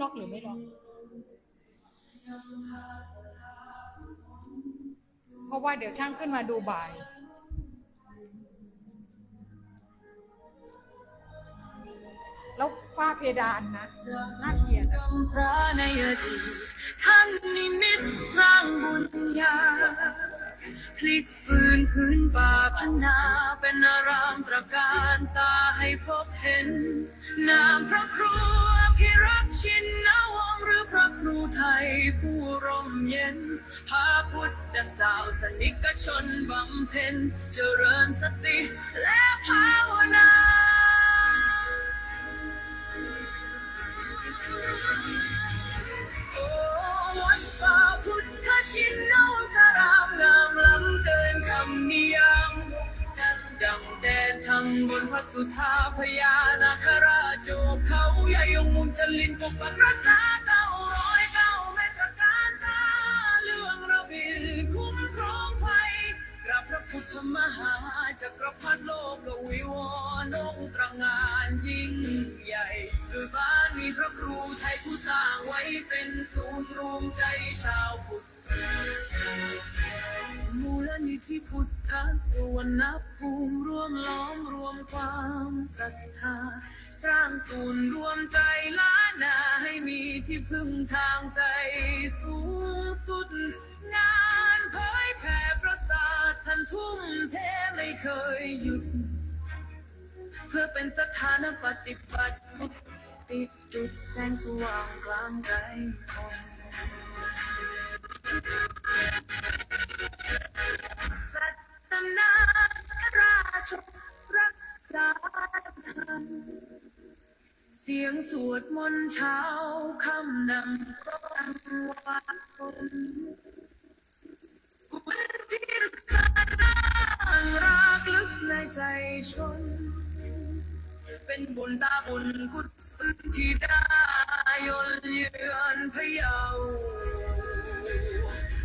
ล็อกหรือไม่ล็อกเพราะว่าเดี๋ยวช่างขึ้นมาดูบ่ายแล้วฝ้าเพดานนะน่าเกลียดอะพระในอดีตท่านนิมิตสร้างบุญญาพลิกฟื้นพื้นป่าพนาเป็นอารามตระการตาให้พบเห็นนามพระครูอภิรักษ์ชินนวงศ์หรือพระครูไทยผู้ร่มเย็นพาพุทธศาสนิกชนบำเพ็ญเจริญสติและภาวนาวัดป่าพุทธชินนวสรามงามล้ำเกินคำนิยามดังแดดทำบนพระสุธาพญานาคราชโจบเขาใหญ่ยงมุนจลินปกปักรักษา909 เมตรการตาเรื่องระบินคุ้มครองภัยกราบพระพุทธมหาจักรพรรดิโลกวิวรณ์องค์ตระหง่านยิ่งใหญ่ด้วยบ้านมีพระครูไทยผู้สร้างไว้เป็นศูนย์รวมใจชาวพุทธมูลนิธิพุทธสุวรรณภูมิร่วมล้อมรวมความศรัทธาสร้างศูนย์รวมใจล้านนาให้มีที่พึ่งทางใจสูงสุดงานเผยแผ่ประสาทท่านทุ่มเทไม่เคยหยุดเพื่อเป็นสถานปฏิบัติติดจุดแสงสว่างกลางใจคนสัตนาราชรักษาธรรมเสียงสวดมนต์เช้าคำนำก้องวาคนบุญที่สนางรักลึกในใจชนเป็นบุญตาบุญกุศลที่ได้ยนเยือนพะเยา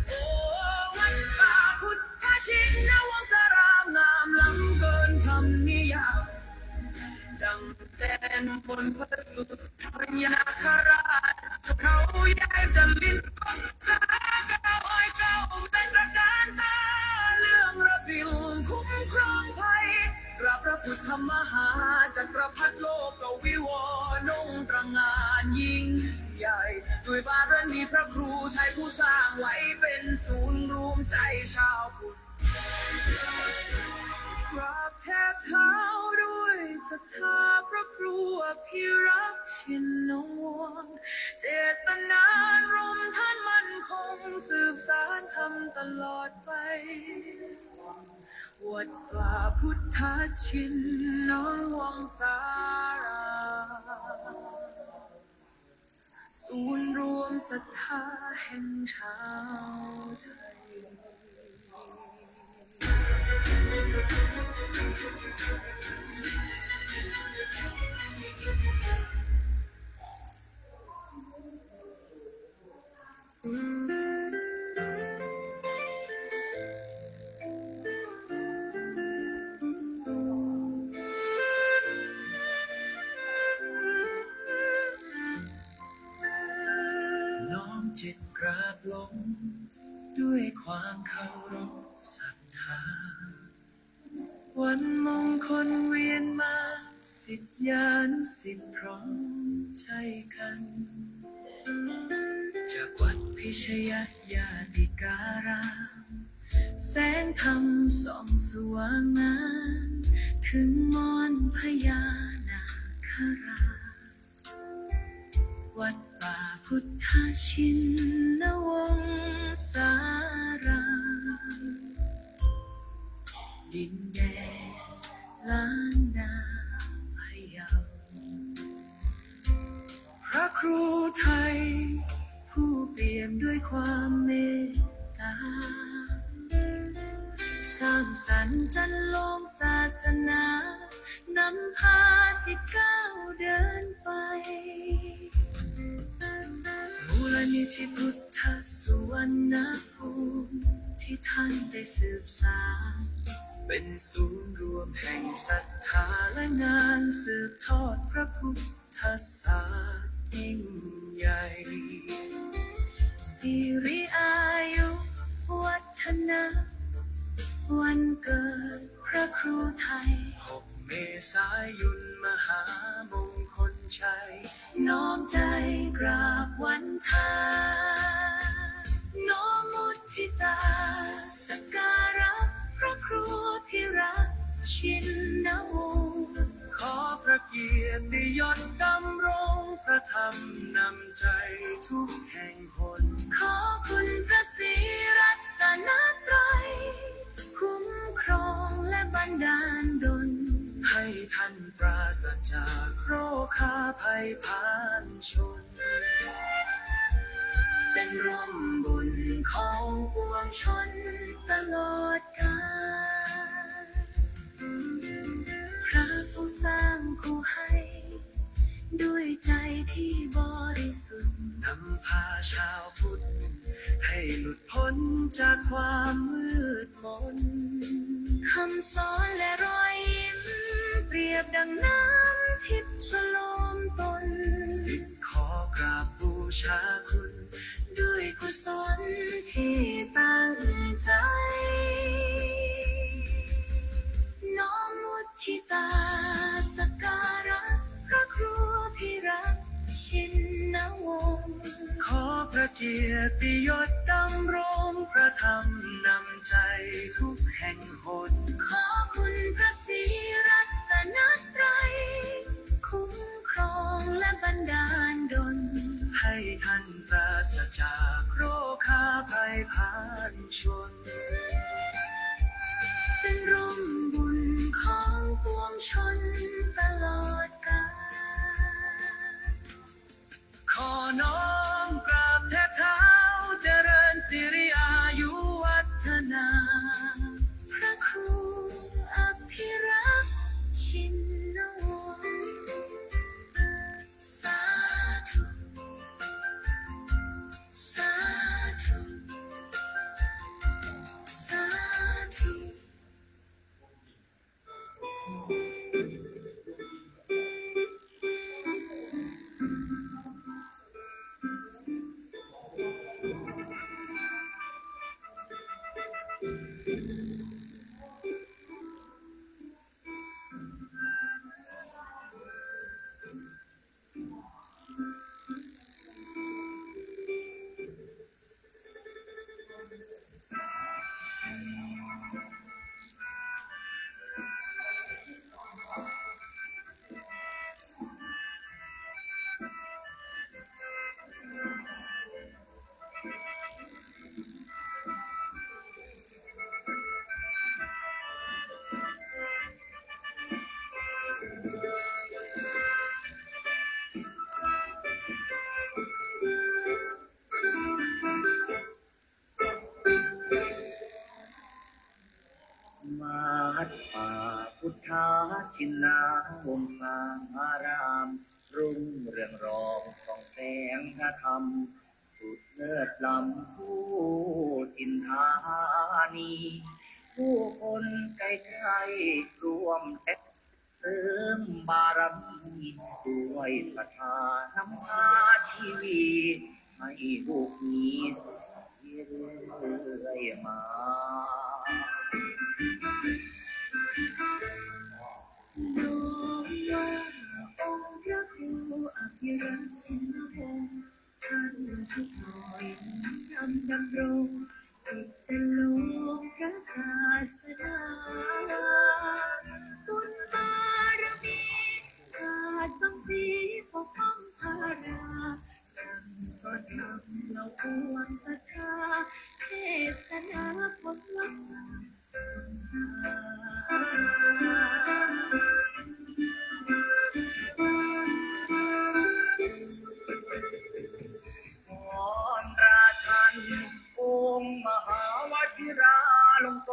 โอ้วัดป่าพุทธชินวงศ์สรามงามล้ำเกินคำนิยามดังแดนบนพระสุธาญาคราชเขาใหญ่จะลิ้นปักษา909 เป็นประการตาเรื่องระบิวคุ้มครองภัยกราบพระพุทธมหาจักรพรรดิโลกวิวรณ์องค์ตระหง่านยิ่งใหญ่ด้วยบารมีพระครูไทยผู้สร้างไว้เป็นศูนย์รวมใจชาวพุทธกราบแทบเท้าด้วยศรัทธาพระครูอภิรักษ์ชินนวงศ์เจตนารมณ์ท่านมั่นคงสืบสานธรรมตลอดไปวัดป่าพุทธชินนวงศารามศูนย์รวมศรัทธาแห่งชาวไทยน้อมจิตกราบลงด้วยความเคารพศรัทธาวันมงคลเวียนมาศิษยานุศิษย์พร้อมใจกันจากวัดพิชยญาติการามแสงธรรมส่องสว่างงามถึงมอนพญานาคราชวัดป่าพุทธชินวงศารามดินแดนล้านนาพะเยาพระครูไทยผู้เปี่ยมด้วยความเมตตาสร้างสรรค์จันลงศาสนานำพาศิษย์ก้าวเดินไปมูลนิธิพุทธสุวรรณภูมิที่ท่านได้สืบสานเป็นศูนย์รวมแห่งศรัทธาและงานสืบทอดพระพุทธศาส ยิ่งใหญ่สิริอายุวัฒนะวันเกิดพระครูไทย6 เมษายนมหามงคลชัยน้อมใจกราบวันทาน้อมมุทิตาสักการะพระครูพิรักษ์ชินวงศ์ขอพระเกียรติยศดำรงพระธรรมนำใจทุกแห่งหนขอคุณพระศรีรัตนตรัยคุ้มครองและบันดาลดลให้ท่านปราศจากโรคาภัยพานชนเป็นร่มบุญของปวงชนตลอดกาลพระผู้สร้างผู้ให้ด้วยใจที่บริสุทธิ์นำพาชาวพุทธให้หลุดพ้นจากความมืดมนคำสอนและรอยยิ้มเปรียบดังน้ำทิพย์ฉโลมตนสิทธิ์ขอกราบบูชาคุณด้วยกุศลที่ตั้งใจน้อมมุทิตาสักการะพระครูพิรักษ์ชินวงศ์ขอพระเกียรติยศดำรงพระธรรมนำใจทุกแห่งหนขอคุณพระศรีรัตนตรัยคุ้มครองและบันดาลดลให้ท่านปราศจากโรคาภัยพานชนเป็นร่มบุญของปวงชนตลอดกาลขอน้อมกราบแทบเท้าเจริญสิริอายุวัฒนาพระครูอภิรักษ์ชินวงศ์สาธุสาธุสาธุ วัดป่าพุทธาชินาวงศารามรุ่งเรืองรองส่องแสงธรรมสุดเลิศล้ำผู้ทินธานีผู้คนใกล้ๆรวมเติมบารมีด้วยศรัทธานำพาชีวิตให้ลูกนี้เรื่อยมาน้อมน้อมองค์พระครูอภิรักษ์ชินวงศ์ท่านทุกหน่อยนำดำรงจิตจะลงพระศาสนาบุญบารมีขาดสมศรีปกป้องภาราก็ทำเราอวดศรัทธาเทศนาผลลัพธ์ราชันองค์มหาวชิราลงก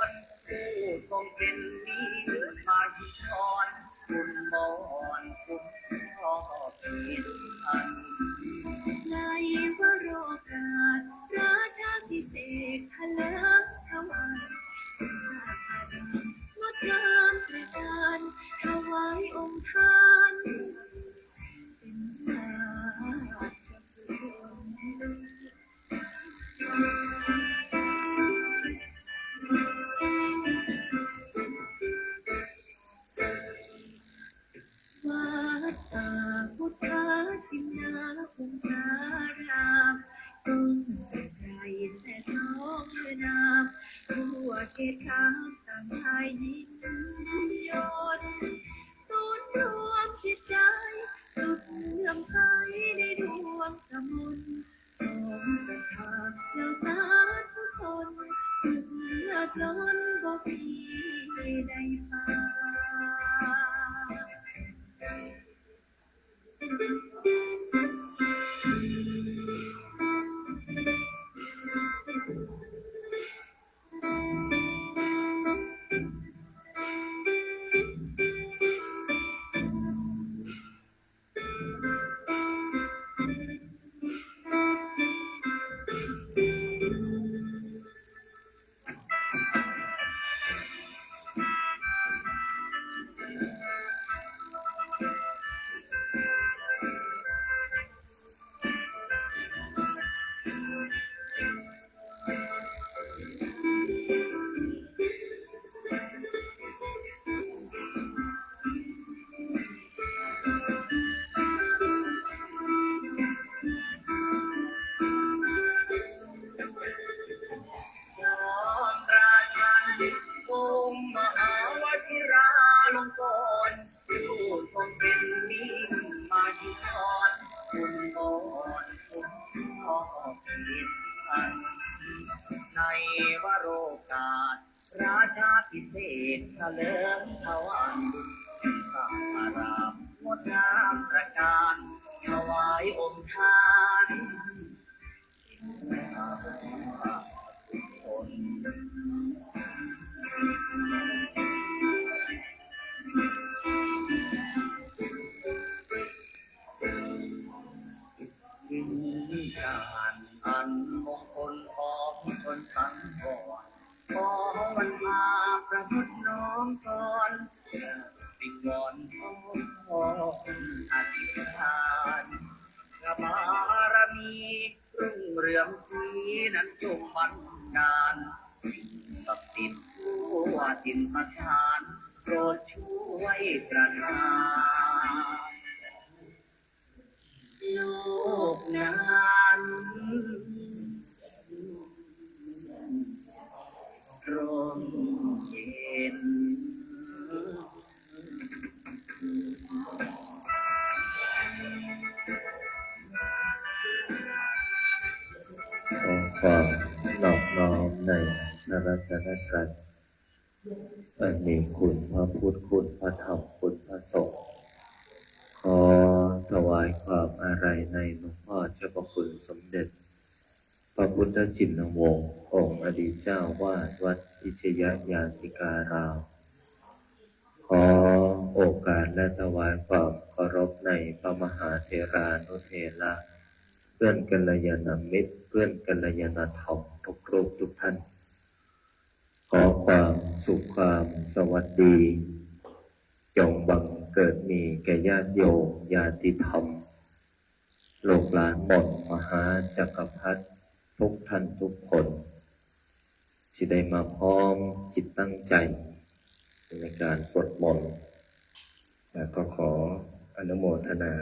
รณ์ผู้ทรงเป็นนิพายิกรคุณมอนคุณพ่อผิดอันในวโรกาสราชาพิเศษทะเล คงสารามตุ้งใจแส่สองเรือนามทั่วเขตขามต่างชายหญิงยนตูนรวมจิตใจสุดเลื่อมใสในดวงกมลของศรัทธาเหล่าสาธุชนสุดเลือดล้นบ่มีใดปานจอมราชันองค์มหาวชิราลงกรณ์ผู้ทรงเป็นมิ่งมายุรคุณบอนคุณพ่อผิดพันในวโรกาสราชาพิเศษเถลิงถวันข้ารามงดงามประการถวายองค์ท่านคนวิญญาณอันมงคลของคนสังวรขอวันมาประพุทธน้องก่อนปิงวอนขออธิษฐานพระบารมีรุ่งเรืองสีนั้นจงมันนานศักดิ์สิทธิ์ทั่วถิ่นประทานโปรดช่วยประทานโลกนั้นร่มเย็น ขอความนอบน้อมในพระรัตนตรัยอันมีคุณพระพุทธคุณพระธรรมคุณพระสงฆ์ขอถวายความอาลัยในหลวงพ่อเจ้าพระคุณสมเด็จพระพุทธชินวงศ์องค์อดีตเจ้าวาดวัดพิชยญาติการามขอโอกาสและถวายความเคารพในพระมหาเถรานุเถระเพื่อนกัลยาณมิตรเพื่อนกัลยาณธรรมทุกรูปทุกท่านขอความสุขความสวัสดีจงบังเกิดมีแก่ญาติโยมญาติธรรมโลกหลานหมดมหาจักรพรรดิทุกท่านทุกคนที่ได้มาพร้อมจิตตั้งใจในการสวดมนต์และก็ขออนุโมทนา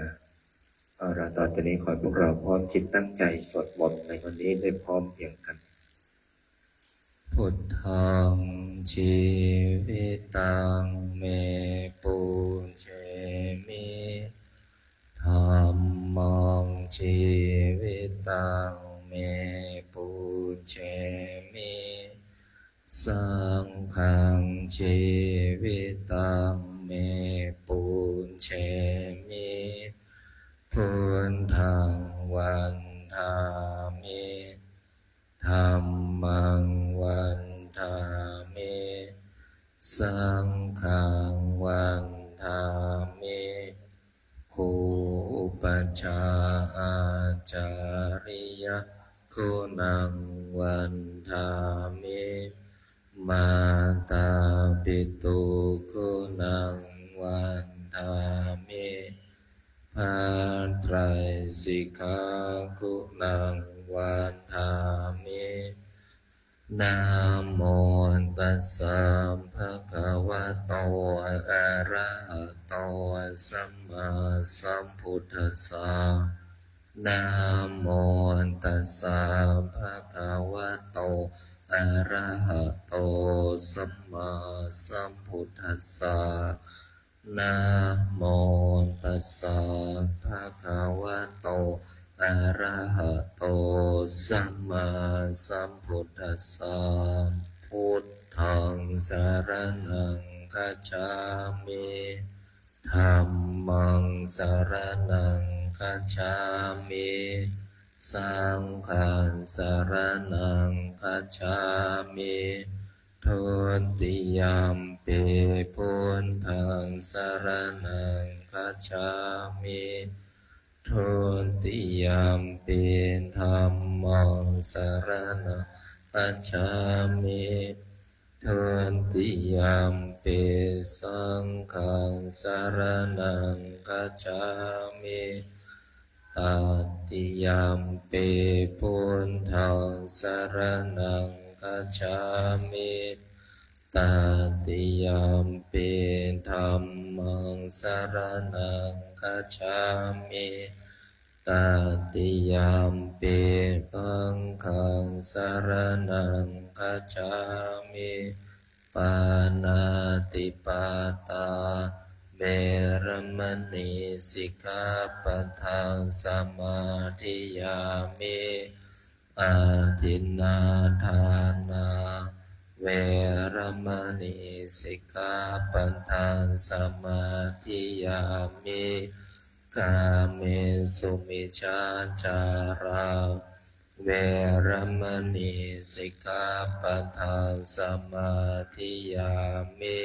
เอาละต่อจากนี้ขอให้พวกเราพร้อมจิตตั้งใจสวดมนต์ในวันนี้ได้พร้อมเพรียงกันพุทธังชีวิตังเมปุเชมิธัมมังชีวิตังเมปุเชมิสังฆังชีวิตังเมปุเชมิพุทธังวันธามิธัมมังวันธามิสังฆังวันธามิคูอุปชฌาย์อาจาริยคุณังวันธามิมาตาปิตุคุณังวันธามิภาไตรสิกขาคุณังวันธามินะโมตัสสะภะคะวะโตอะระหะโตสัมมาสัมพุทธัสสะ นะโมตัสสะภะคะวะโตอะระหะโตสัมมาสัมพุทธัสสะนะโมตัสสะภะคะวะโตอะระหะโตสัมมาสัมพุทธัสสะพุทธังสรณังคัจฉามิธัมมังสรณังคัจฉามิสังฆังสรณังคัจฉามิทุติยมปิพุทธังสรณังคัจฉามิทุติยมปิธัมมังสรณังคัจฉามิทุติยมปิสังฆังสรณังคัจฉามิตติยมปิพุทธังสรณังคัจฉามิตติยมปิธัมมังสรณังคัจฉามิตติยมปิสังฆังสรณังคัจฉามิปานาติปาตาเวรมณีสิกขาปะทังสมาธิยามิอาทินนาทานาเวรมณีสิกขาปะทังสมาธิยามิกาเมสุมิจฉาจาราเวรมณีสิกขาปะทังสมาธิยามิ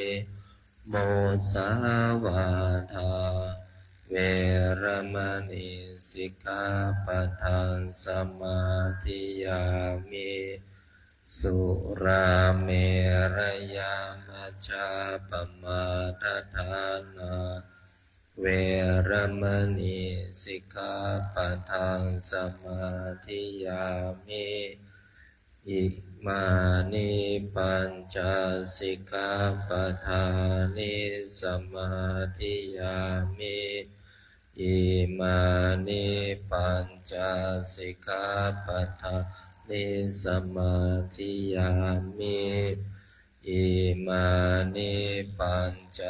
โมสาวาทาเวรมณีสิกขาปะทังสมาธิยามิสุราเมรยามัจจาปมาทฐานาเวรมณีสิกขาปะทังสมาธิยามิอิมานิปัญจสิกขาปะทานิสมาธิยามิอิมานิปัญจสิกขาปะทานิสมาธิยามิอิมานิปัญจ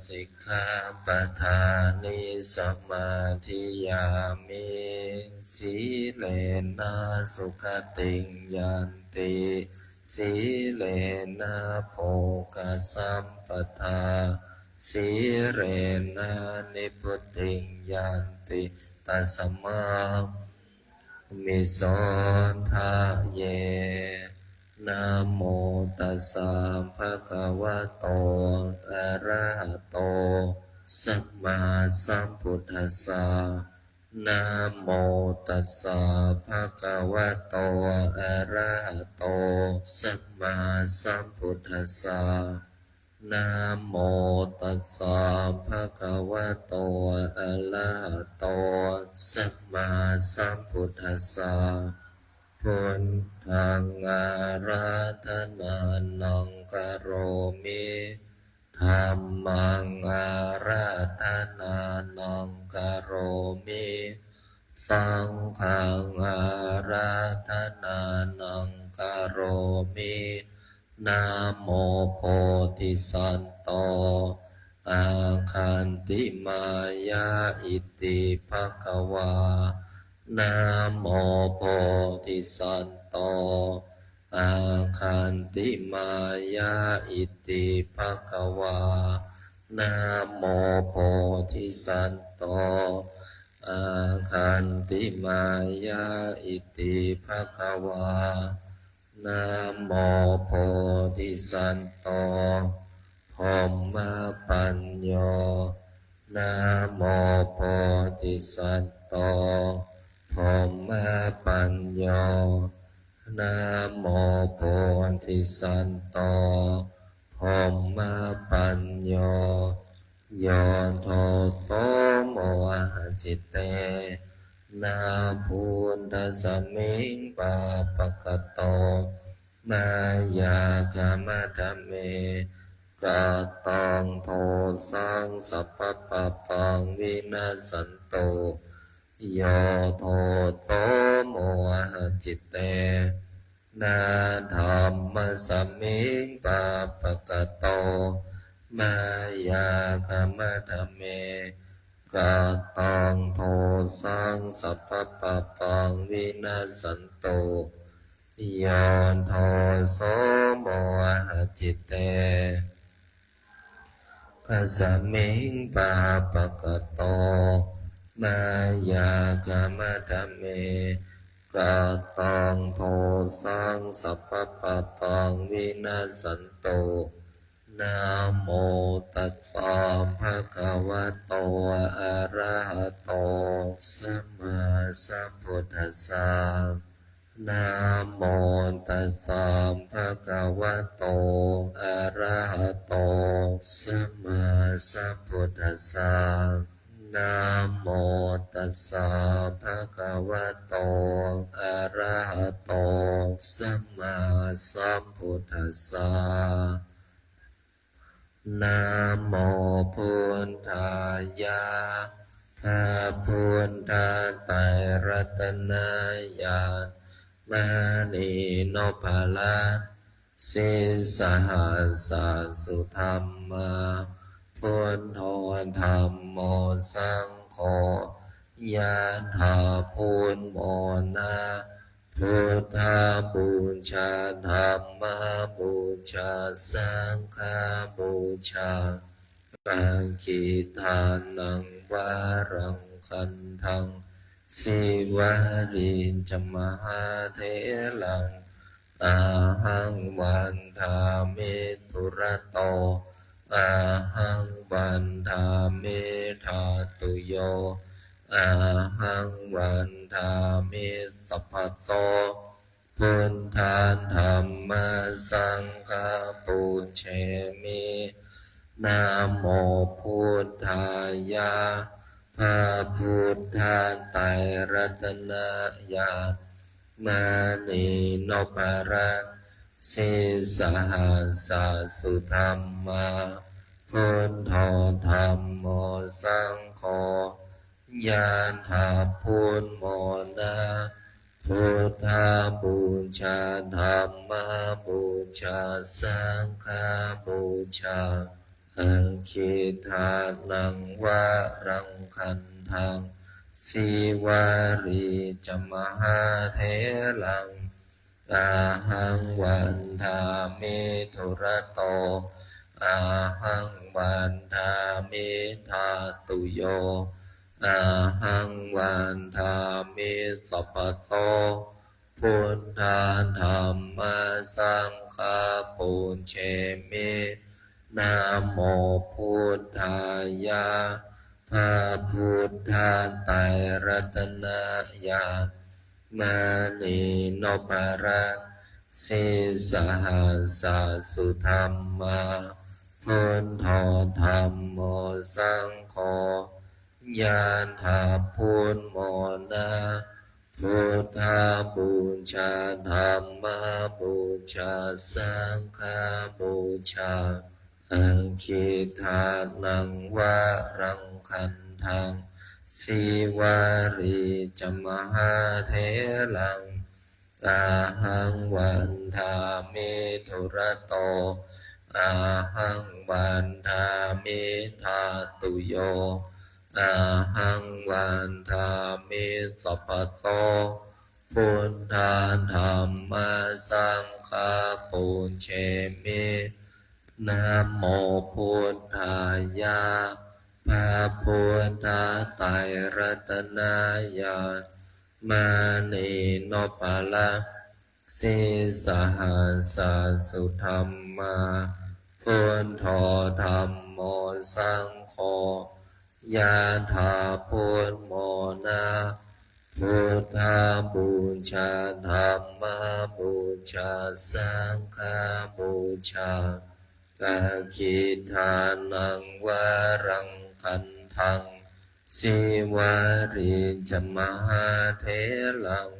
สิกขาปะทานิสมาธิยามิสีเลนะสุขติงยันติสีเลนะโภคสัมปทาสีเรนะนิพพุติงยันติตัสมามิโสทะเยนะโมตัสสะภะคะวะโตอะระหะโตสัมมาสัมพุทธัสสะนะโมตัสสะภะคะวะโตอะระหะโตสัมมาสัมพุทธัสสะนะโมตัสสะภะคะวะโตอะระหะโตสัมมาสัมพุทธัสสะพุทธังอาราธนานังกโรมิธัมมังอาราธนานังกโรมิสังฆังอาราธนานังกโรมินะโมโพธิสัตโตอาคันติมายาอิติภควานะโมโพธิสัตโตอาคันติมายาอิติภควานะโมโพธิสัตโตอาคันติมายาอิติภควานะโมโพธิสัตโตพรหมปัญโยนะโมโพธิสัตโตพรหมปัญโยนะโมโพธิสัตโตพรหมปัญโยโยโทโตโมหะจิตเตนะพุทธสมิงปะปะกะโตมายาคามะทะเมกะตังโทสังสัพพะปะปังวินาสันโต โยโทโตโมหะจิตเตนาธัมมะสมมิงปะปะกะโตมายาคัมมะทะเมกะตังโทสังสัพพะปะปังวินาสันโตโยโทโสโมหะจิตเตกัสสมิงปะปะกะโตมายากามะทะเมกะตังโทสังสัพพะปะปังวินาสันโตนะโมตัสสะภะคะวะโตอะระหะโตสัมมาสัมพุทธัสสะนะโมตัสสะภะคะวะโตอะระหะโตสัมมาสัมพุทธัสสะนะโมตัสสะภะคะวะโตอะระหะโตสัมมาสัมพุทธัสสะนะโมพุทธายะพระพุทธไตรรัตนญาณมณีโนภาลาสิสหัสสะสุธรรมาพุทโธธัมโมสังโฆยะถาพุทโมนาพุทธาบูชาธัมมาบูชาสังฆาบูชาปังคิทานังวารังคันทังสิวารินจมหาเถลังอาหังวันทามิทุระโตอาหังวันทามิธาตุโยอาหังวันทามิสัพพะโตพุทธาธัมมาสังฆาปูเชมินะโมพุทธายะพระพุทธไตรรัตนญาณมณีโนภาระสิสหัสสะสุธรรมาพุทโธธัมโมสังโฆยะถาพุทโมนาพุทธาบูชาธัมมาบูชาสังฆาบูชาอังคิทานังวารังคันทังสิวารีจมหาเถลังอาหังวันทามิทุระโตอาหังวันทามิธาตุโยอาหังวันทามิสัพพะโตพุทธาธัมมาสังฆาปูเชมินะโมพุทธายะพระพุทธไตรรัตนญาณมณีโนภาระสิสหัสสะสุธรรมาพุทโธธัมโมสังโฆยะถาพุทโมนาพุทธาบูชาธัมมาบูชาสังฆาบูชาอังคิทานังวารังคันทังสิวารีจมหาเถลังอาหังวันทามิทุระโตอาหังวันทามิธาตุโยอาหังวันทามิสัพพะโตพุทธาธัมมาสังฆาปูเชมินะโมพุทธายะพระพุทธไตรรัตนญาณมณีโนภาละสิสหัสสะสุธรรมาพุทโธธัมโมสังโฆยะถาพุทโมนาพุทธาบูชาธัมมาบูชาสังฆาบูชากาคิทานังวารังคันทังสิวาริจมหาเถลัง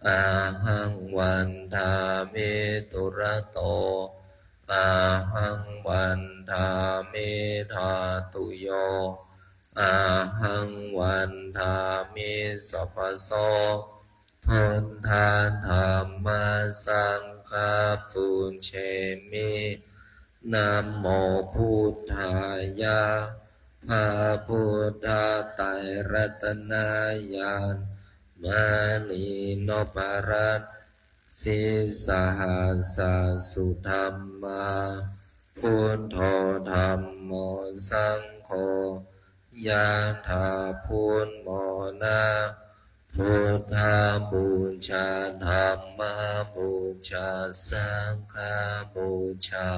อาหังวันทามิทุระโตอาหังวันทามิธาตุโย อาหังวันทามิสัพพโสพุทธาธัมมาสังฆาปุญเชมินะโมพุทธายะพระพุทธไตรรัตนญาณมานีโนปรัตสิสหัสสสุธรรมาพุทโธธัมโมสังโฆยะถาพุทโมนาพุทธาบูชาธัมมาบูชาสังฆาบูชา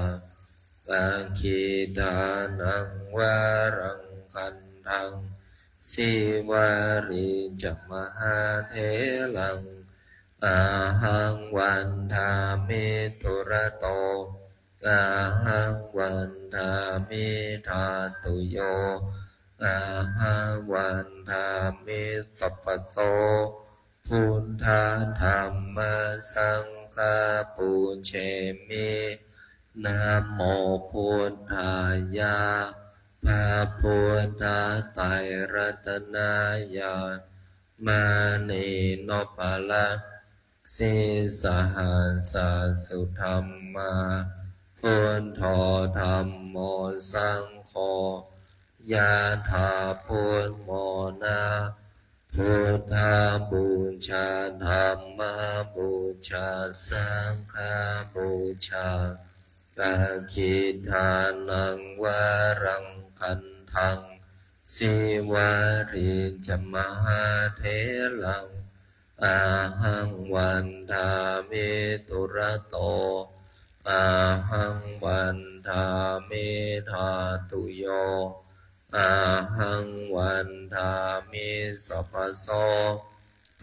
สังฆิทานังวารังคันธังสิวาริจัมหาเถลังอาหังวันทามิตุระโตอาหังวันทามิธาตุโยอาหังวันทามิสัพพโสพุทธาธัมมาสังฆาปุญเชมินะโมพุทธายะพระพุทธไตรรัตนญาณมานีโนปลักสิสหัสสสุธรรมาพุทโธธัมโมสังโฆยะถาพุทโมนาพุทธาบูชาธัมมาบูชาสังฆาบูชาสังฆิทานังวารังคันธังสิวาริจัมมหาเถลังอาหังวันทามิตุระโตอาหังวันทามิธาตุโยอาหังวันทามิสัพพโส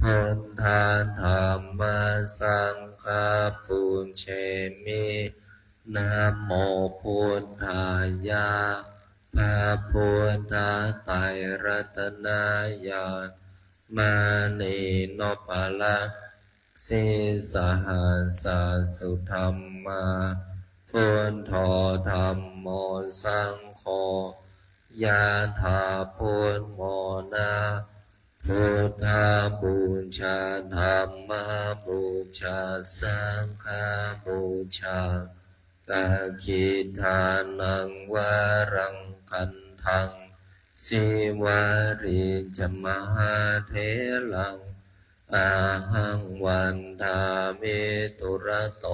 พุทธาธัมมาสังฆาปุญเชมินะโมพุทธายะพระพุทธไตรรัตนญาณมานีโนปลักสิสหัสสสุธรรมาพุทโธธัมโมสังโฆยะถาพุทโมนาพุทธาบูชาธัมมาบูชาสังฆาบูชาสังฆิทานังวารังคันธังสิวาริจัมมหาเถลังอาหังวันทามิตุระโต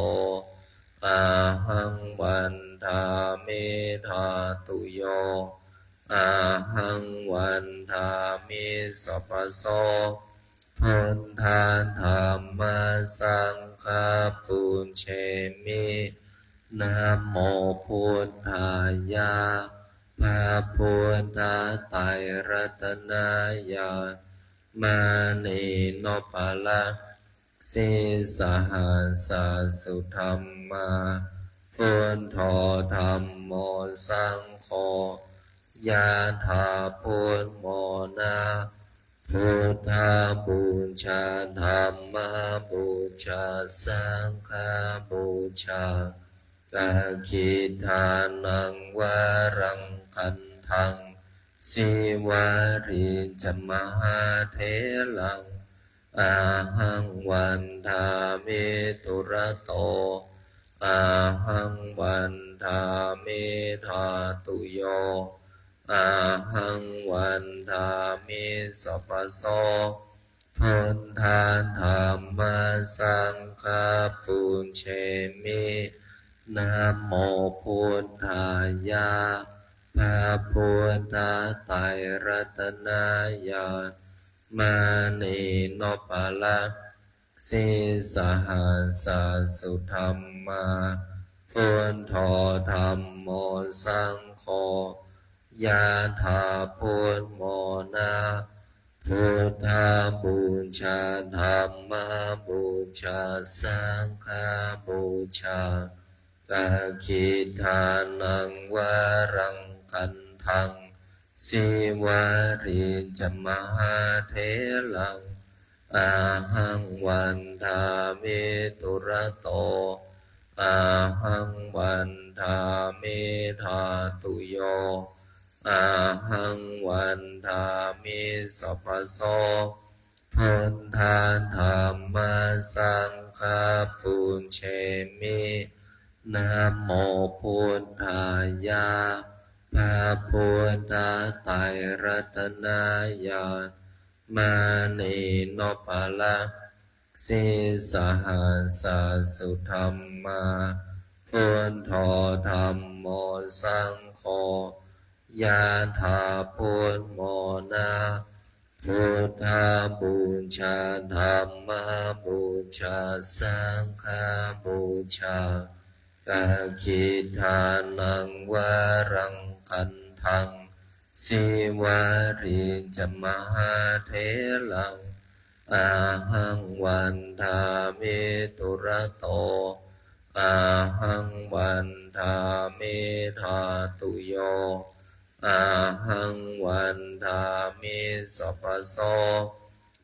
อาหังวันทามิธาตุโยอาหังวันทามิสัพพโสพุทธาธัมมาสังฆาปุญเชมินะโมพุทธายะพระพุทธไตรรัตนญาณมานีโนปลักสิสหัสสสุธรรมาพุทโธธัมโมสังโฆยะถาพุทโมนาพุทธาบูชาธัมมาบูชาสังฆาบูชาสังฆิทานังวารังคันธังสิวาริจัมมหาเถลังอาหังวันทามิตุระโตอาหังวันทามิธาตุโยอาหังวันทามิสัพพโสพุทธาธัมมาสังฆาปุญเชมินะโมพุทธายะพระพุทธไตรรัตนญาณมานีโนปลักสิสหัสสสุธรรมาพุทโธธัมโมสังโฆยะถาพุทโมนาพุทธาบูชาธัมมาบูชาสังฆาบูชาสังฆิทานังวารังคันธังสิวาริจัมมหาเถลังอาหังวันทามิตุระโตอาหังวันทามิธาตุโย อาหังวันทามิสัพพโสพุทธาธัมมาสังฆาปุญเชมินะโมพุทธายะพระพุทธไตรรัตนญาณมานีโนปะละสิสหัสสุธรรมาพุทโธธัมโมสังโฆยะถาพุทโมนาพุทธาบูชาธัมมาบูชาสังฆาบูชากาคิทานังวารังคันทังสิวาริจมหาเถลังอาหังวันทามิตุระโตอาหังวันทามิธาตุโยอาหังวันทามิสัพพโส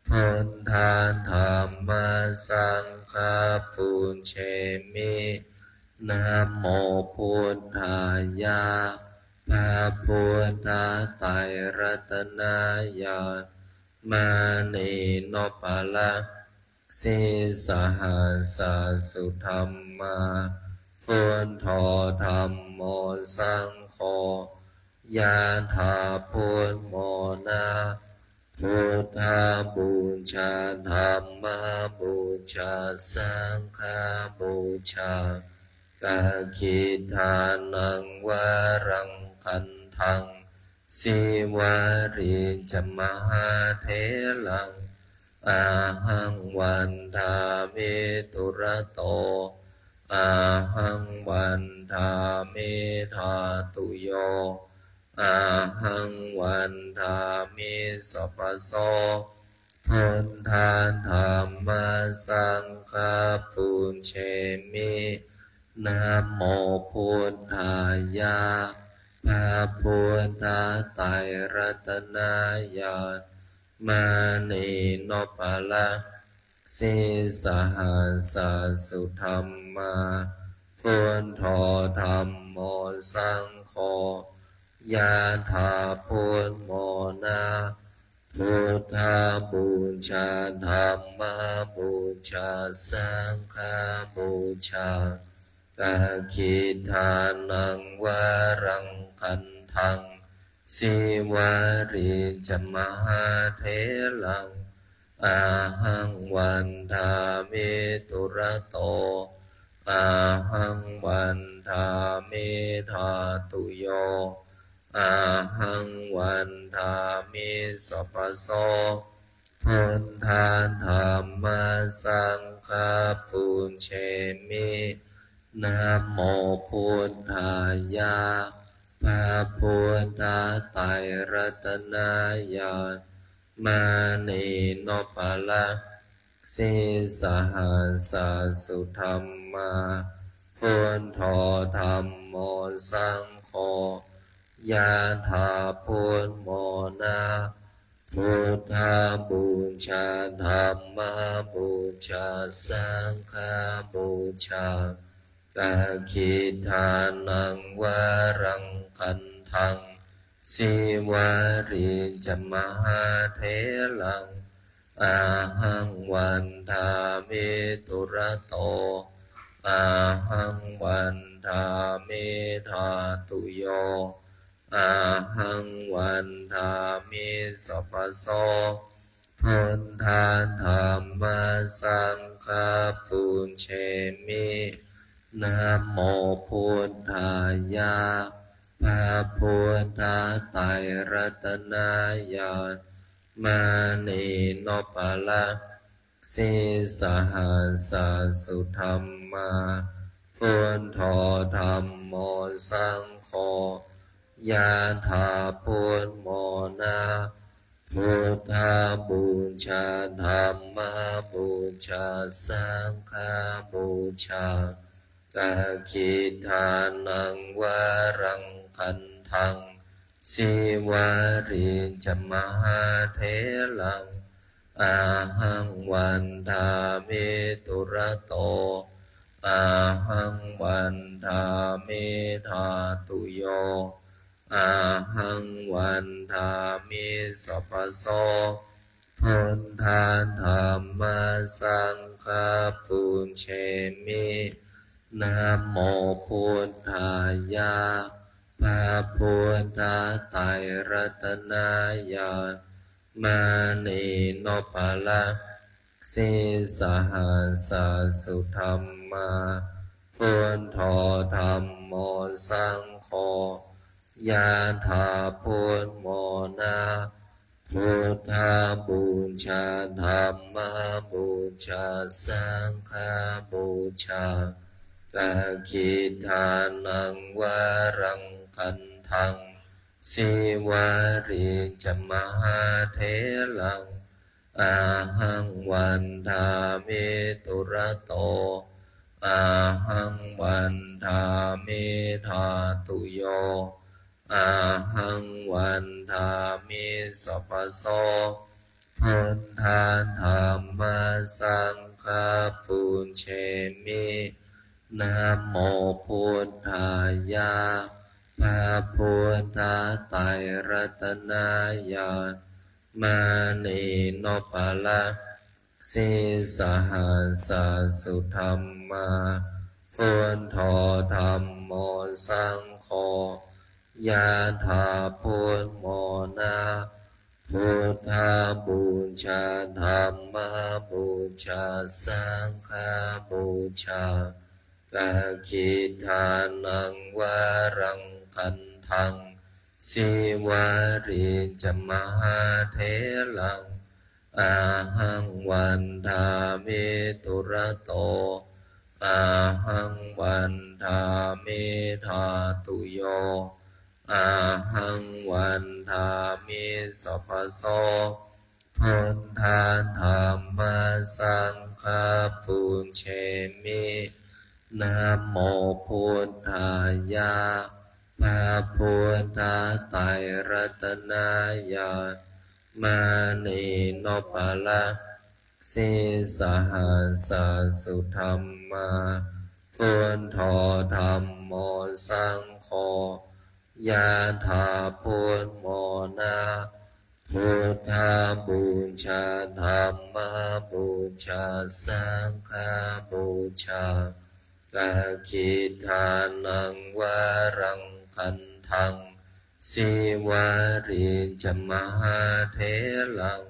พุทธาธัมมาสังฆาปุญเชมินะโมพุทธายะพระพุทธไตรรัตนญาณมานีโนปะละสิสหัสสุธรรมาพุทโธธัมโมสังโฆยะถาพุทโมนาพุทธาบูชาธัมมาบูชาสังฆาบูชากาคิทานังวารังคันทังสิวาริจมหาเถลังอาหังวันทามิตุระโตอาหังวันทามิธาตุโยอาหังวันทามิสัพพโสพุทธาธัมมาสังฆาปุญเชมินะโมพุทธายะพระพุทธไตรรัตนญาณมานีโนปะละสิสหัสสุธรรมาพุทโธธัมโมสังโฆยะถาพุทโมนาพุทธาบูชาธัมมาบูชาสังฆาบูชากาคิทานังวารังคันทังสิวาริจมหาเถลังอาหังวันทามิตุระโตอาหังวันทามิธาตุโยอาหังวันทามิสัพพโสพุทธาธัมมาสังฆาปุญเชมินะโมพุทธายะพระพุทธไตรรัตนญาณมานีโนปะละสิสหัสสุธรรมาพุทโธธัมโมสังโฆยะถาพุทโมนาพุทธาบูชาธัมมาบูชาสังฆาบูชากาคิทานังวารังคันทังสิวาริจมหาเถลังอาหังวันทามิตุระโตอาหังวันทามิธาตุโยอาหังวันทามิสัพพโสพุทธาธัมมาสังฆาปุญเชมินะโมพุทธายะพระพุทธไตรรัตนญาณมานีโนปะละสิสหัสสุธรรมาพุทโธธัมโมสังโฆยะถาพุทโมนาพุทธาบูชาธัมมาบูชาสังฆาบูชากาคิทานังวารังคันทังสิวาริจมหาเถลังอาหังวันทามิตุระโตอาหังวันทามิธาตุโย อาหังวันทามิสัพพโสพุทธาธัมมาสังฆาปุญเชมินะโมพุทธายะพระพุทธไตรรัตนายามานีโนภะละสิสหัสสุธรรมาพุทโธธัมโมสังโฆยะถาพุทโมนาพุทธาบูชาธัมมาบูชาสังฆาบูชากาคิทานังวารังคันทังสิวาริจมหาเถลังอาหังวันทามิตุระโตอาหังวันทามิธาตุโยอาหังวันทามิสัพพโสพุทธาธัมมาสังฆาปุญเชมินะโมพุทธายะพระพุทธไตรรัตนายามานีโนภะละสิสหัสสุธรรมาพุทโธธัมโมสังโฆยะถาพุทโมนาพุทธาบูชาธัมมาบูชาสังฆาบูชากาคิทานังวารังคันทังสิวาริจมหาเถลังอาหังวันทามิตุระโตอาหังวันทามิธาตุโยอาหังวันทามิสัพพโสพุทธาธัมมาสังฆาปุญเชมินะโมพุทธายะพระพุทธไตรรัตนายามานีโนภะละสิสหัสสุธรรมาพุทโธธัมโมสังโฆยะถาพุทโมนาพุทธาบูชาธัมมาบูชาสังฆาบูชากาคิทานังวารังคันทังสิวาริจมหาเถลัง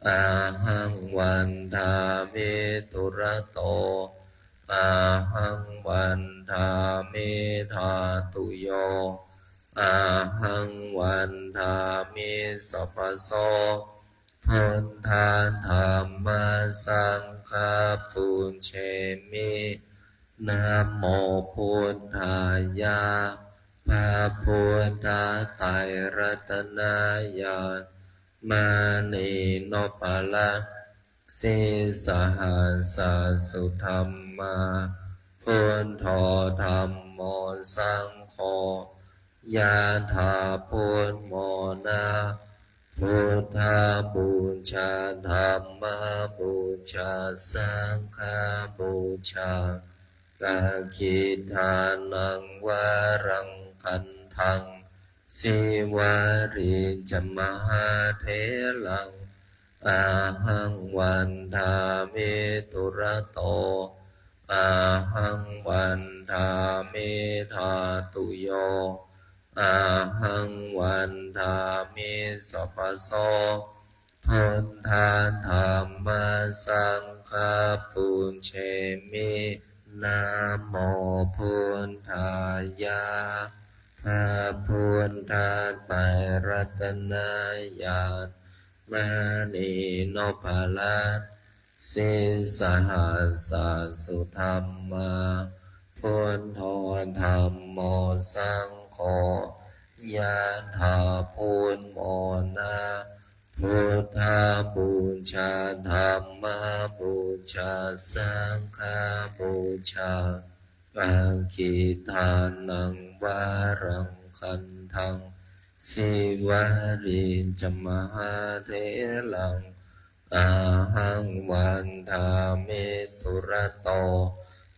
อาหังวันทามิตุระโตอาหังวันทามิธาตุโยอาหังวันทามิสัพพโสพุทธาธัมมาสังฆาปุญเชมินะโมพุทธายะพระพุทธไตรรัตนายามานีโนภะละสิสหัสสุธรรมาพุทโธธัมโมสังโฆยะถาพุทโมนาพุทธาบูชาธัมมาบูชาสังฆาบูชากาคิทานังวารังคันทังสิวาริจมหาเถลังอาหังวันทามิตุระโตอาหังวันทามิธาตุโยอาหังวันทามิสัพพโสพุทธาธัมมาสังฆาปุญเชมินะโมพุทธายะพระพุทธไตรรัตนายามานีโนภะละสิสหัสสุธรรมาพุทโธธัมโมสังโฆยะถาพุทโมนาพุทธาบูชาธัมมาบูชาสังฆาบูชากาคิทานังวารังคันทังสิวาริจมหาเถลังอาหังวันทามิตุระโต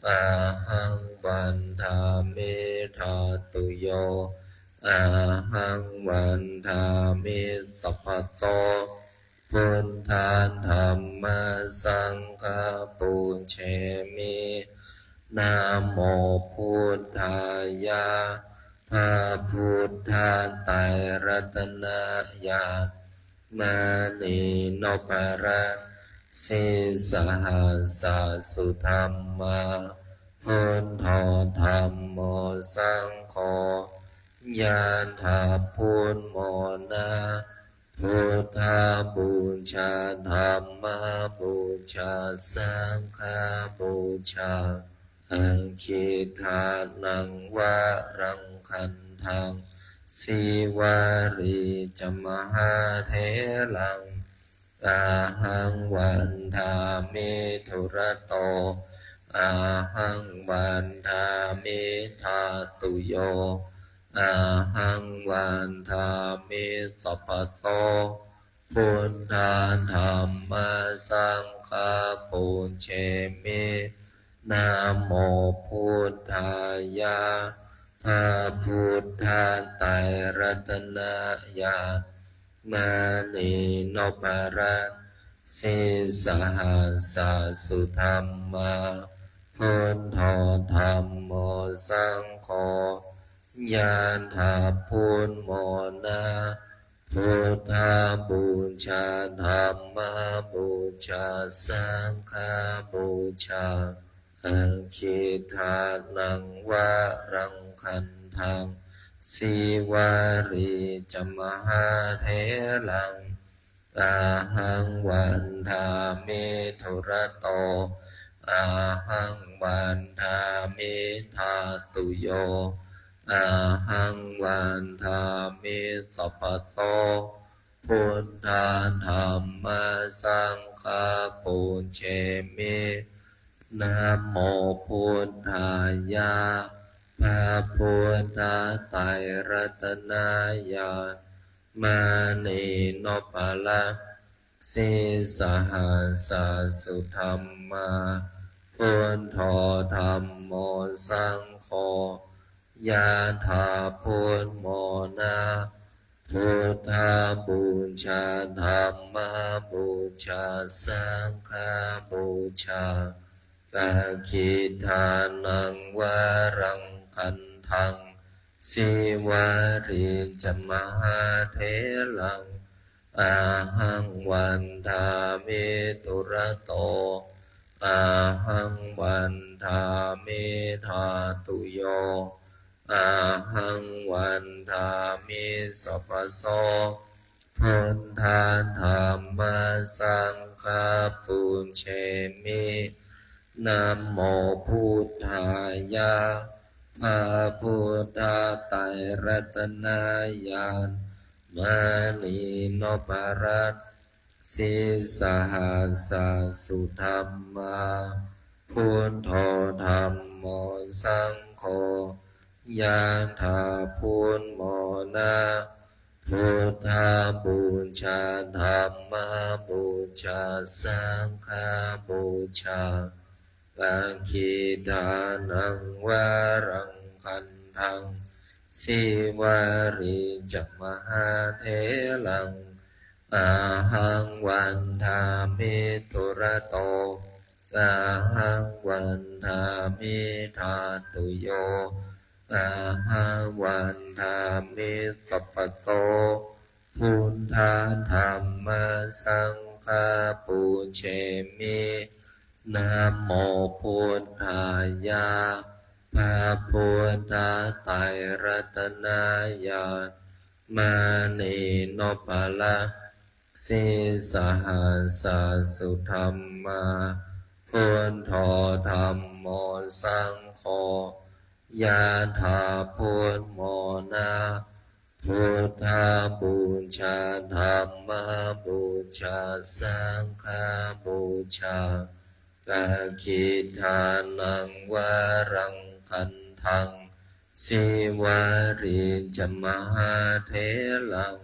อาหังวันทามิธาตุโย อาหังวันทามิสัพพะโตพุทธาธัมมาสังฆาปุเชมินะโมพุทธายะพระพุทธาไตรรัตนญาณมานีโนปาระสิสหัสสะสุธรรมาพุทโธธัมโมสังโฆยะถาพุทโมนะพุทธาบูชาธัมมาบูชาสังฆาบูชาอังคิทานังวะรังคันทังสีวารีจมหาเถลังอาหังวันทามิธุระโตอาหังวันทามิธาตุโยอาหังวันทามิสัพพะโตพุทธาธัมมาสังฆาปุเชมินะโมพุทธายะพระพุทธาไตรรัตนญาณมานีโนปาระสิสหัสสะสุธรรมาพุทโธธัมโมสังโฆยะถาพุทโมนะพุทธาบูชาธัมมาบูชาสังฆาบูชาอังคิทานังวะรังคันทังสีวารีจมหาเถลังอาหังวันทามิธุระโตอาหังวันทามิธาตุโยอาหังวันทามิสัพพะโตพุทธาธัมมาสังฆาปุเชมินะโมพุทธายะพระพุทธาไตรรัตนญาณมานีโนปาระสิสหัสสะสุธรรมาพุทโธธัมโมสังโฆยะถาพุทโมนะพุทธาบูชาธัมมาบูชาสังฆาบูชากาคิทานังวะรังคันทังสีวารีจมหาเถลังอาหังวันทามิธุระโตอาหังวันทามิธาตุโยอาหังวันทามิสัพพะโสพุทธาธัมมาสังฆาปุเชมินะโมพุทธายะพระพุทธาไตรรัตนญาณมานีโนปาระสิสหัสสะสุธรรมาพุทโธธัมโมสังโฆยะถาพุทโมนะพุทธาบูชาธัมมาบูชาสังฆาบูชาอาคิทานังวะรังคันทังสีวารีจมหาเถลังอาหังวันทามิธุระโตอาหังวันทามิธาตุโยอาหังวันทามิสัพพะโตพุทธาธัมมาสังฆาปุเชมินะโมพุทธายะพระพุทธาไตรรัตนญาณมานีโนปาระสิสหัสสะสุธรรมาพุทโธธัมโมสังโฆยะถาพุทโมนะพุทธาบูชาธัมมาบูชาสังฆาบูชากาคิทานังวะรังคันทังสีวารีจมหาเถลัง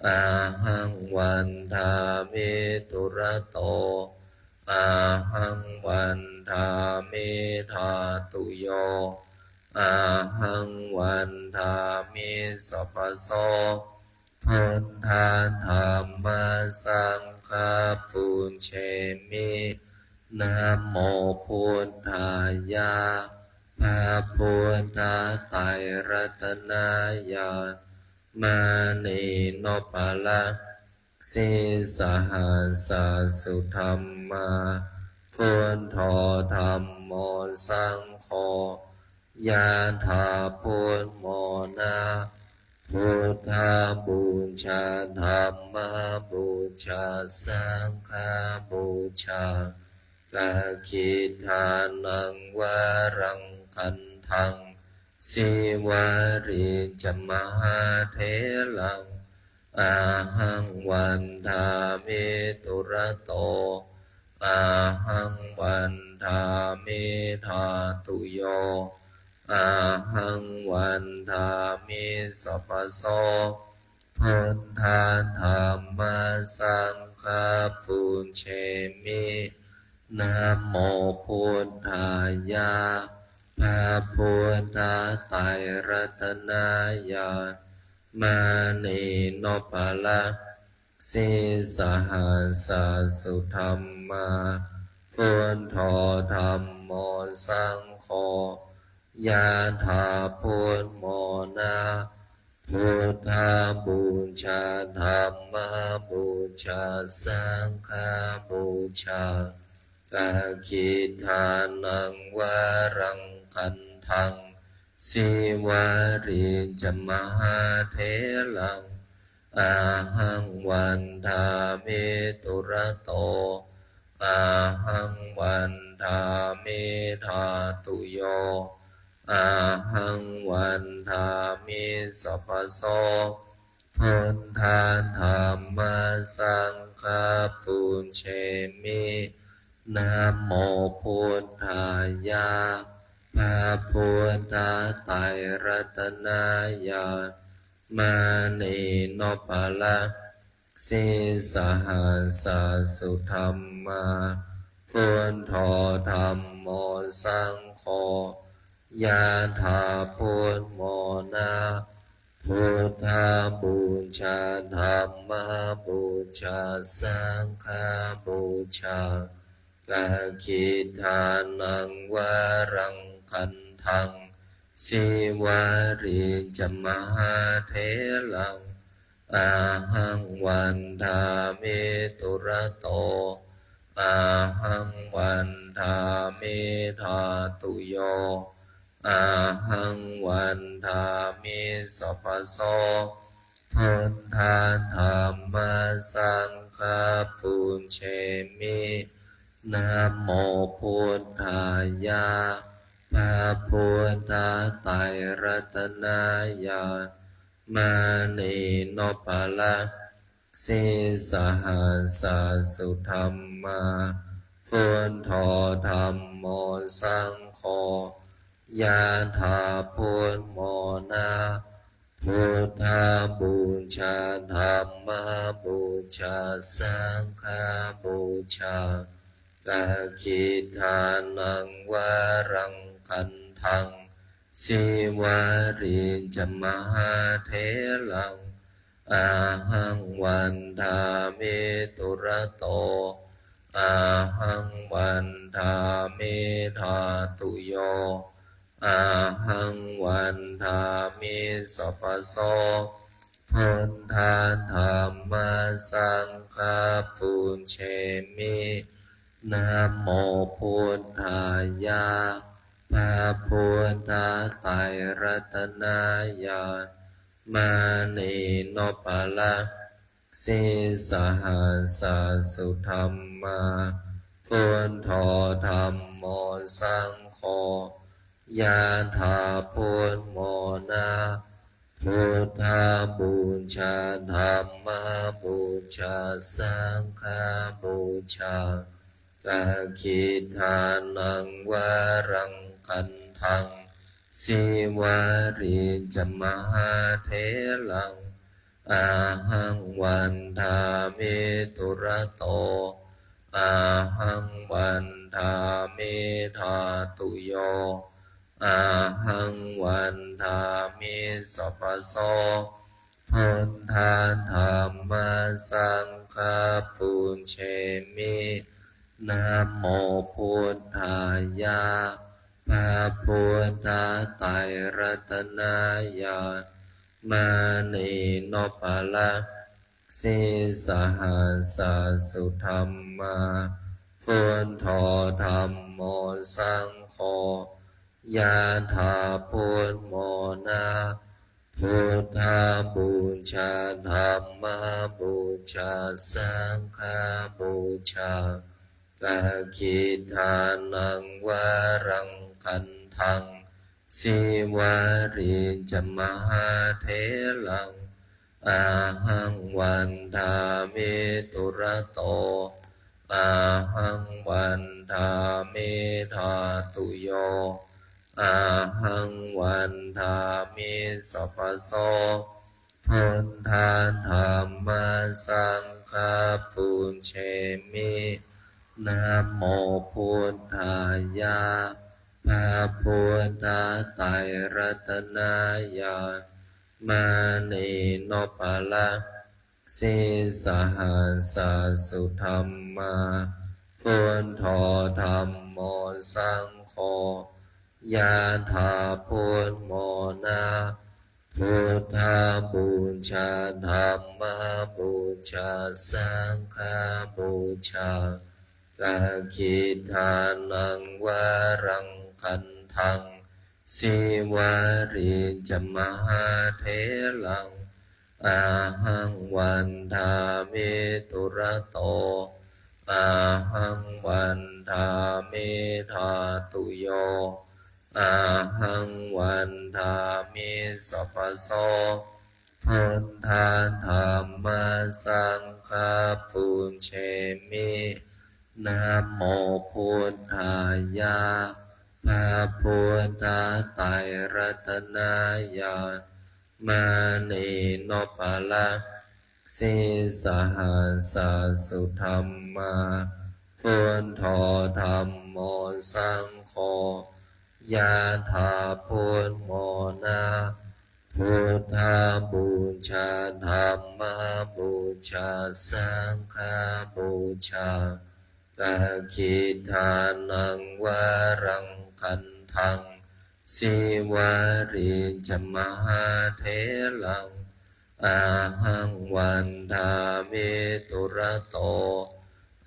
อาหังวันทามิธุระโตอาหังวันทามิธาตุโย อาหังวันทามิสัพพโสพุทธาธัมมาสังฆาปุญเชมินะโมพุทธายะพระพุทธไตรรัตนายามานีโนปะละสิสหัสสุธรรมาพุทโธธัมโมสังโฆยะถาพุทโมนาพุทธาบูชาธัมมาบูชาสังฆาบูชากาคิทานังวารังคันทังสิวาริจมหาเถลังอาหังวันทามิตุระโตอาหังวันทามิธาตุโยอาหังวันทามิสัพพโสพุทธาธัมมาสังฆาปุญเชมินะโมพุทธายะพระพุทธไตรรัตนายามานีโนปะละสิสหัสสุธรรมาพุทโธธัมโมสังโฆยะถาพุทโมนาพุทธาบูชาธัมมาบูชาสังฆาบูชากาคิทานังวารังคันทังสิวาริจมหาเถลังอาหังวันทามิตุระโตอาหังวันทามิธาตุโยอาหังวันทามิสัพพโสพุทธาธัมมาสังฆาปุญเชมินะโมพุทธายะพระพุทธไตรรัตนายามานีโนปะละสิสหัสสุธรรมาพุทโธธัมโมสังโฆยะถาพุทโมนาพุทธาบูชาธัมมาบูชาสังฆาบูชากาคิทานังวารังคันทังสิวาริจมหาเถลังอาหังวันทามิตุระโตอาหังวันทามิธาตุโยอาหังวันทามิสัพพโสพุทธาธัมมาสังฆาปุญเชมินะโมพุทธายะพระพุทธไตรรัตนายามานีโนปะละสิสหัสสุธรรมาพุทโธธัมโมสังโฆยะถาพุทโมนาพุทธาบูชาธัมมาบูชาสังฆาบูชากาคิทานังวารังคันทังสิวาริจมหาเถลังอาหังวันทามิตุระโตอาหังวันทามิธาตุโยอาหังวันทามิสัพพโสพุทธาธัมมาสังฆาปุญเชมินะโมพุทธายะพระพุทธไตรรัตนายามานีโนปะละสิสหัสสุธรรมาพุทโธธัมโมสังโฆยะถาพุทโมนาพุทธาบูชาธัมมาบูชาสังฆาบูชากาคิทานังวารังคันทังสิวาริจมหาเถลังอาหังวันทามิตุระโตอาหังวันทามิธาตุโย อาหังวันทามิสัพพโสพุทธาธัมมาสังฆาปุญเชมินะโมพุทธายะพระพุทธไตรรัตนายามานีโนปะละสิสหัสสุธรรมาพุทโธธัมโมสังโฆยะถาพุทโมนาพุทธาบูชาธัมมาบูชาสังฆาบูชากาคิทานังวารังคันทังสิวาริจมหาเถลังอาหังวันทามิตุระโตอาหังวันทามิธาตุโยอาหังวันทามิสัพพโสพุทธาธัมมาสังฆาปุญเชมินะโมพุทธายะพระพุทธไตรรัตนายามานีโนปะละสิสหัสสุธรรมาพุทโธธัมโมสังโฆยะถาพุทโมนาพุทธาบูชาธัมมาบูชาสังฆาบูชากาคิทานังวารังคันทังสิวาริจมหาเถลังอาหังวันทามิตุระโตอาหังวันทามิธาตุโยอาหังวันทามิสัพพโสพุทธาธัมมาสังฆาปุญเชมินะโมพุทธายะพระพุทธไตรรัตนายามานีโนปะละสิสหัสสุธรรมาพุทโธธัมโมสังโฆยะถาพุทโมนาพุทธาบูชาธัมมาบูชาสังฆาบูชากาคิทานังวารังคันทังสิวาริจมหาเถลังอาหังวันทามิตุระโต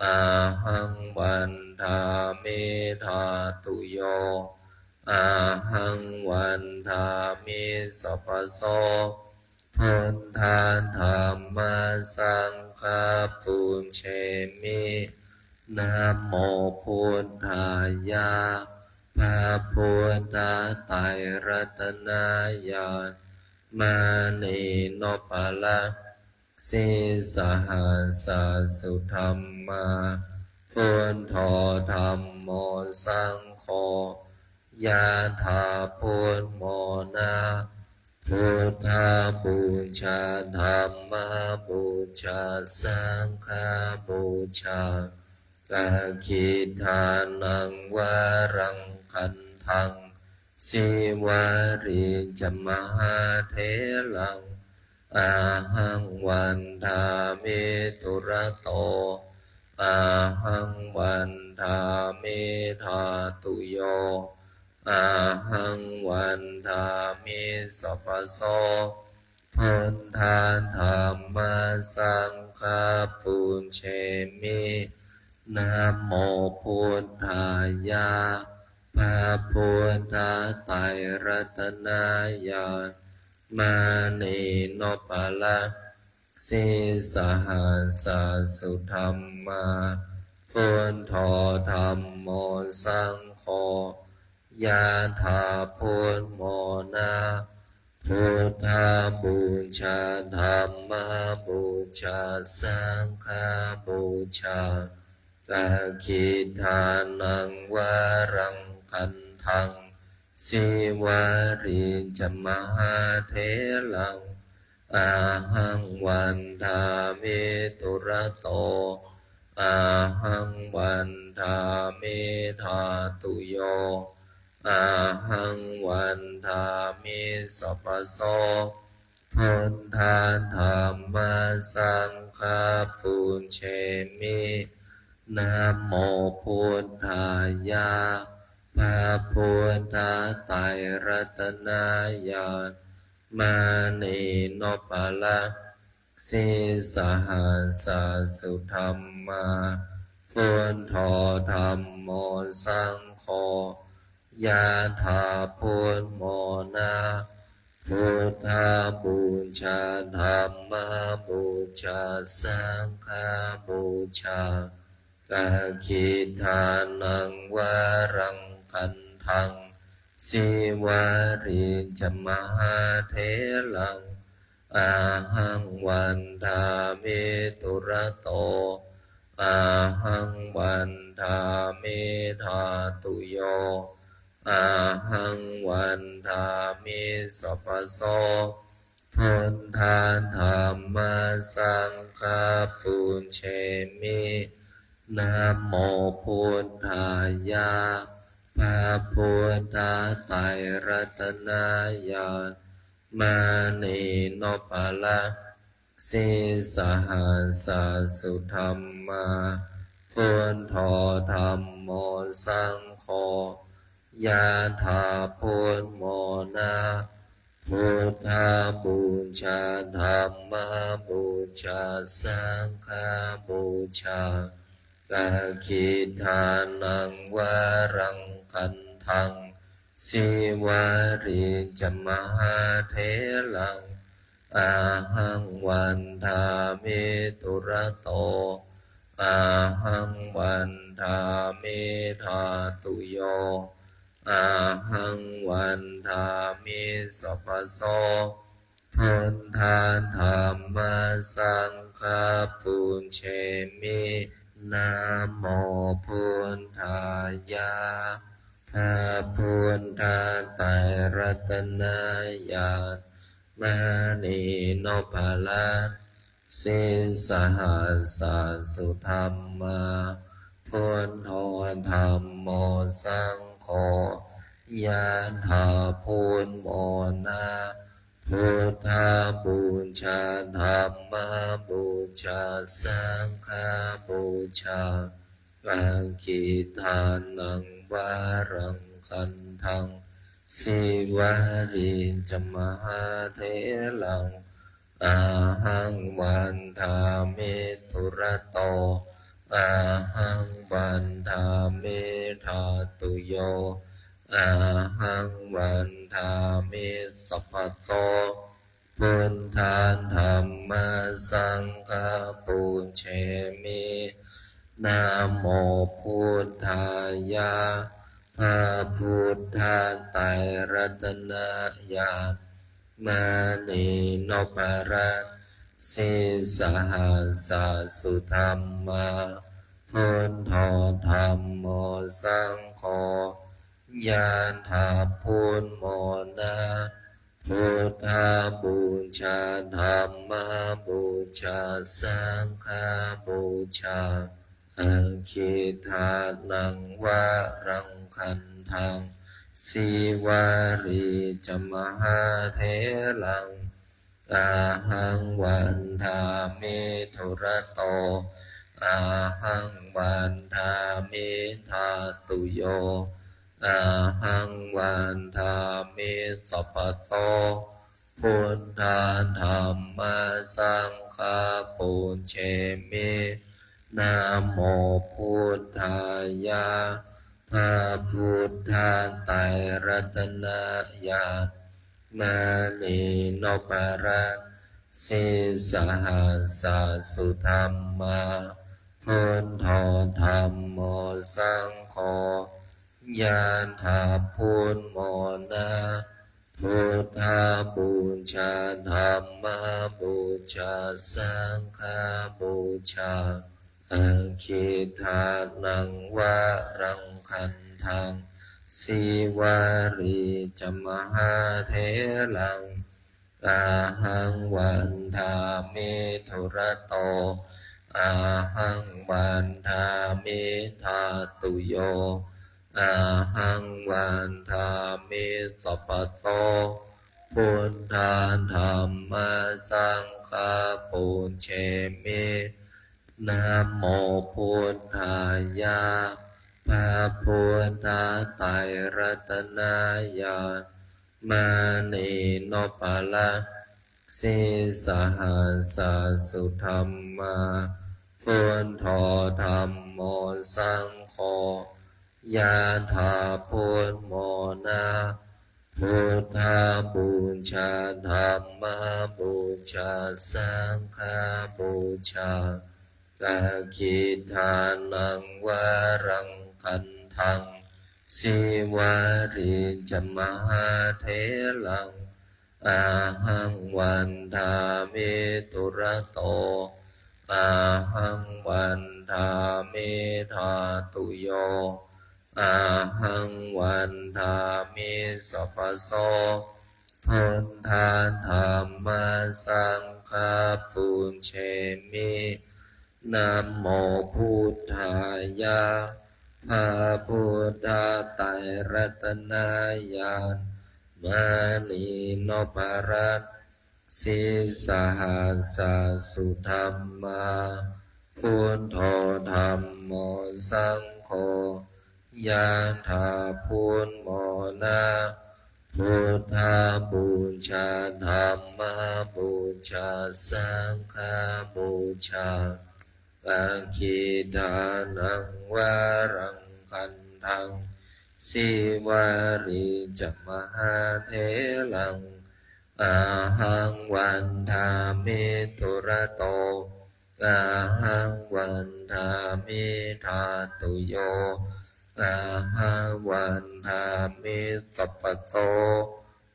อาหังวันทามิธาตุโยอาหังวันทามิสัพพโสพุทธาธัมมาสังฆาปุญเชมินะโมพุทธายะพระพุทธไตรรัตนายามานีโนปะละสิสหัสสุธรรมาพุทโธธัมโมสังโฆยะถาพุทโมนาพุทธาบูชาธัมมาบูชาสังฆาบูชากาคิทานังวารังคันทังสิวาริจมหาเถลังอาหังวันทามิตุระโตอาหังวันทามิธาตุโยอาหังวันทามิสัพพโสพุทธาธัมมาสังฆาปุญเชมินะโมพุทธายะพระพุทธไตรรัตนายามานีโนปะละสิสหัสสุธรรมาพุทโธธัมโมสังโฆยะถาพุทโมนาพุทธาบูชาธัมมาบูชาสังฆาบูชากาคิทานังวารังคันทังสิวาริจมหาเถลังอาหังวันทามิตุระโตอาหังวันทามิธาตุโย อาหังวันทามิสัพพโสพุทธาธัมมาสังฆาปุญเชมินะโมพุทธายะพระพุทธไตรรัตนายาณมานีโนปะละสิสหัสสุธรรมาพุทโธธัมโมสังโฆยะถาพุทโมนาพุทธาบูชาธัมมาบูชาสังฆาบูชากาคิทานังวารังคันทังสิวาริจมหาเถลังอาหังวันทามิตุระโตอาหังวันทามิธาตุโยอาหังวันทามิสัพพโสพุทธาธัมมาสังฆาปุญเชมินะโมพุทธายะพระพุทธไตรรัตนายาณมานีโนปะละสิสหัสสุธรรมาพุทโธธัมโมสังโฆยะถาพุทโมนาพุทธาบูชาธัมมาบูชาสังฆาบูชากาคิทานังวารังคันทังสิวาริจมหาเถลังอาหังวันทามิตุระโตอาหังวันทามิธาตุโยอาหังวันทามิสัพพโสพุทธาธัมมาสังฆาปุญเชมินะโมพุทธายะพระพุทธไตรรัตนายาณมานีโนปะละสิสหัสสุธรรมาพุทโธธัมโมสังโฆยะถาพุทโมนาพุทธาบูชาธัมมาบูชาสังฆาบูชากาคิทานังวารังคันทังสิวาริจมหาเถลังอาหังวันทามิตุระโตอาหังวันทามิธาตุโยอาหังวันทามิสัพพโสพุทธาธัมมาสังฆาปุญเชมินะโมพุทธายะพระพุทธไตรรัตนายาณมานีโนปะละสิสหัสสุธรรมาพุทโธธัมโมสังโฆยะถาพุทโมนาพุทธาบูชาธัมมาบูชาสังฆาบูชาอาคิทานังวารังคันทังสิวาริจมหาเถลังอาหังวันทามิตุระโตอาหังวันทามิธาตุโยอาหังวันทามิสัพพโสพุทธาธัมมาสังฆาปุญเชมินะโมพุทธายะพระพุทธไตรรัตนายาณมานีโนปะละสิสหัสสุธรรมาพุทโธธัมโมสังโฆยะถาพุทโมนาพุทธาบูชาธัมมาบูชาสังฆาบูชาอาคิทานังวารังคันทังสิวาริจมหาเถลังอาหังวันทามิตุระโตอาหังวันทามิธาตุโย อาหังวันทามิสัพพะโตพุทธาธัมมาสังฆาปุญเชมินะโมพุทธายะพระพุทธไตรรัตนายามานีโนปะละสิสหัสสุธรรมาพุทโธธัมโมสังโฆยะถาพุทโมนาพุทธาบูชาธัมมาบูชาสังฆาบูชากาคิทานังวารังคันทังสิวาริจมหาเทลังอาหังวันทามิตุระโตอาหังวันทามิธาตุโยอาหังวันทามิสัพพโสพุทธาธัมมาสังฆาปุญเชมินะโมพุทธายะพระพุทธไตรรัตนายานมานีโนปะรัตสิสหัสสุธรรมาพุทโธธัมโมสังโฆยะถาพุทโมนาพุทธาบูชาธัมมาบูชาสังฆาบูชาอาคิทานังวารังคันทังสิวาริจมหาเทลังอาหังวันทามิตุระโตอาหังวันทามิธาตุโยอาหังวันทามิสัพพะโต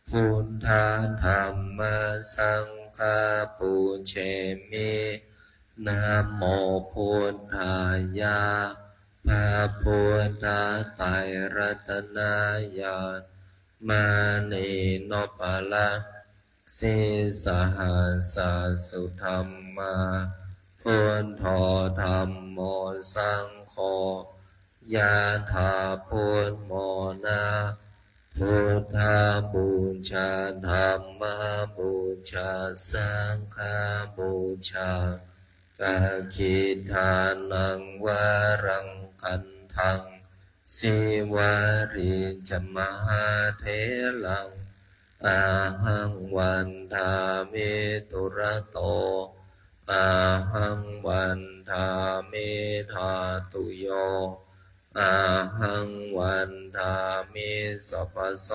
พุทธาธัมมาสังฆาปุญเชมินะโมพุทธายะพระพุทธไตรรัตนายามานีโนปะละสิสหัสสุธรรมาพุทโธธัมโมสังโฆยะถาพุทโมนาพุทธาบูชาธัมมาบูชาสังฆาบูชากาคิทานังวารังคันทังสิวาริจมหาเทลังอาหังวันทามิตุระโตอาหังวันทามิธาตุโยอาหังวันทามิสัพพโส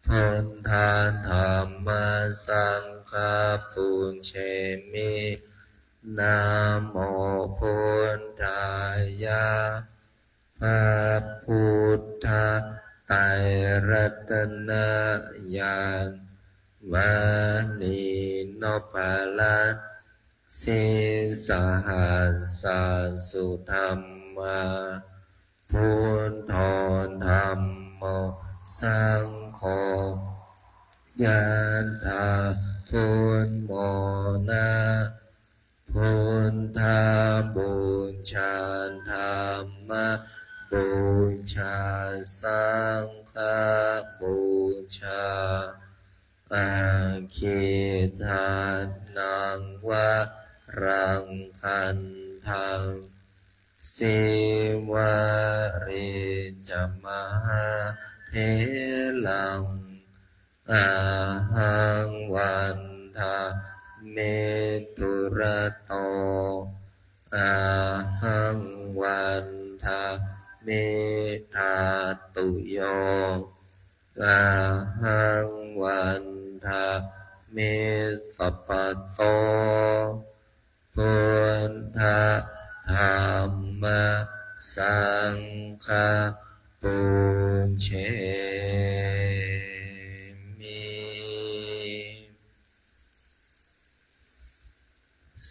พุทธาธัมมาสังฆาปุญเชมินะโมพุทธายะพระพุทธไตรรัตนายานมานีโนปะละสิสหัสสุธรรมาพุทโธธัมโมสังโฆยะถาพุทโมนาพุทธาบูชาธัมมาบูชาสังฆาบูชาอาคิทานังวารังคันทังสิวาริจมหาเทลังอาหังวันทามิตุระโตอาหังวันทามิธาตุโยอาหังวันทามิสัพพะโตพุทธาธัมมาสังฆาปุญเชมิ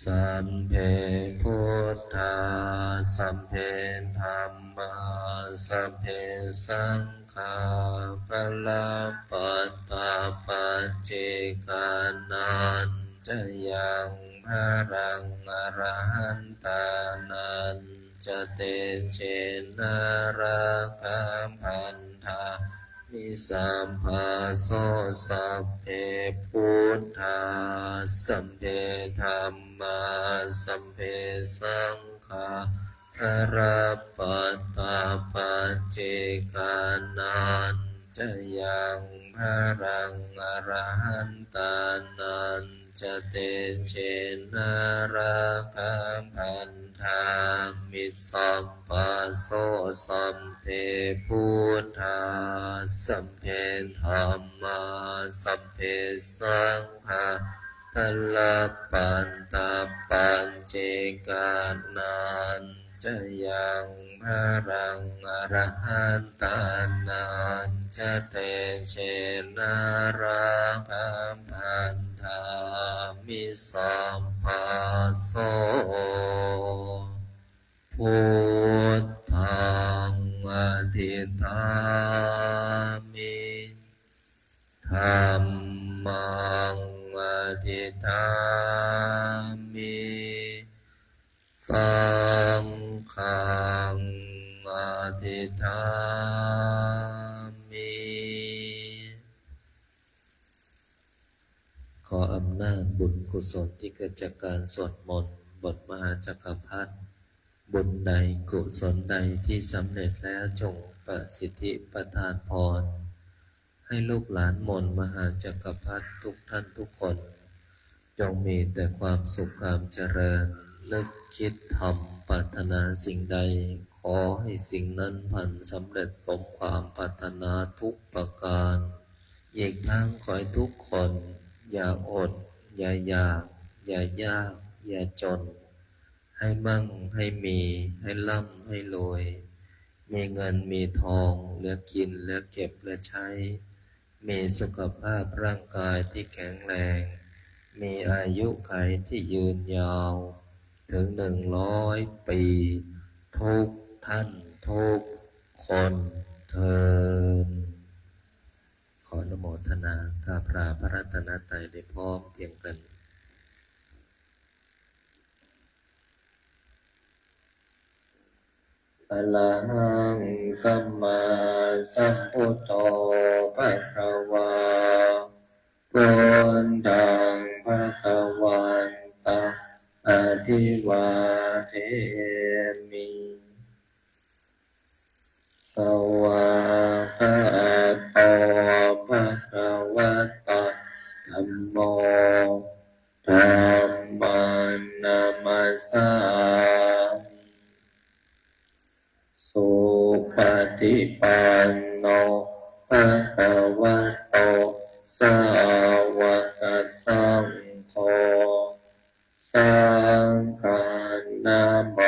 สัมเพพุทธาสัมเพธัมมาสัมเพสังฆาปะลาปัตตาปัจเจกานันจะยังพระรังอรหันตานัน จะเตเชนะระคัมพันธามิสัมภาโสสัพเพพุทธาสัมเพธัมมาสัมเพสังฆาอรปัตตาปัจเจกานันจะยังพรังอรหันตานันจะเตเชนะระคัมพันธามิสัมภาโสสัมเพพุทธาสัมเพธัมมาสัมเพสังฆาพลปันตาปัญเจกานันจะยังพรังอรหันตานันจะเตเชนะระคัมพันธามิสัมภาโสพุทธังอธิษฐามิธัมมังอธิษฐามิสังฆังอธิษฐามิขออำนาจบุญกุศลที่เกิดจากการสวดมนต์บทมหาจักรพรรดิบุญใดกุศลใดที่สำเร็จแล้วจงประสิทธิประทานพรให้ลูกหลานมนต์มหาจักรพรรดิทุกท่านทุกคนจงมีแต่ความสุขความเจริญเลิกคิดทำปรารถนาสิ่งใดขอให้สิ่งนั้นพันสำเร็จสมความปรารถนาทุกประการอีกทั้งขอให้ทุกคนอย่าอดอย่าอยากอย่ายากอย่าจนให้มั่งให้มีให้ร่ำให้รวยมีเงินมีทองเหลือกินเหลือเก็บเหลือใช้มีสุขภาพร่างกายที่แข็งแรงมีอายุขัยที่ยืนยาวถึง100 ปีทุกท่านทุกคนเทอญขออนุโมทนาข้าพระพระรัตนตรัยได้พร้อมเพียงกันอะระหังสัมมาสัมพุทโธภะคะวาพุทธังภะคะวันตังอะภิวาเทมิสวากขาโตภะคะวะโตธัมโมธัมมังนามัสสามิสุปฏิปันโนภะคะวะโตสาวกสังโฆสังฆนาโม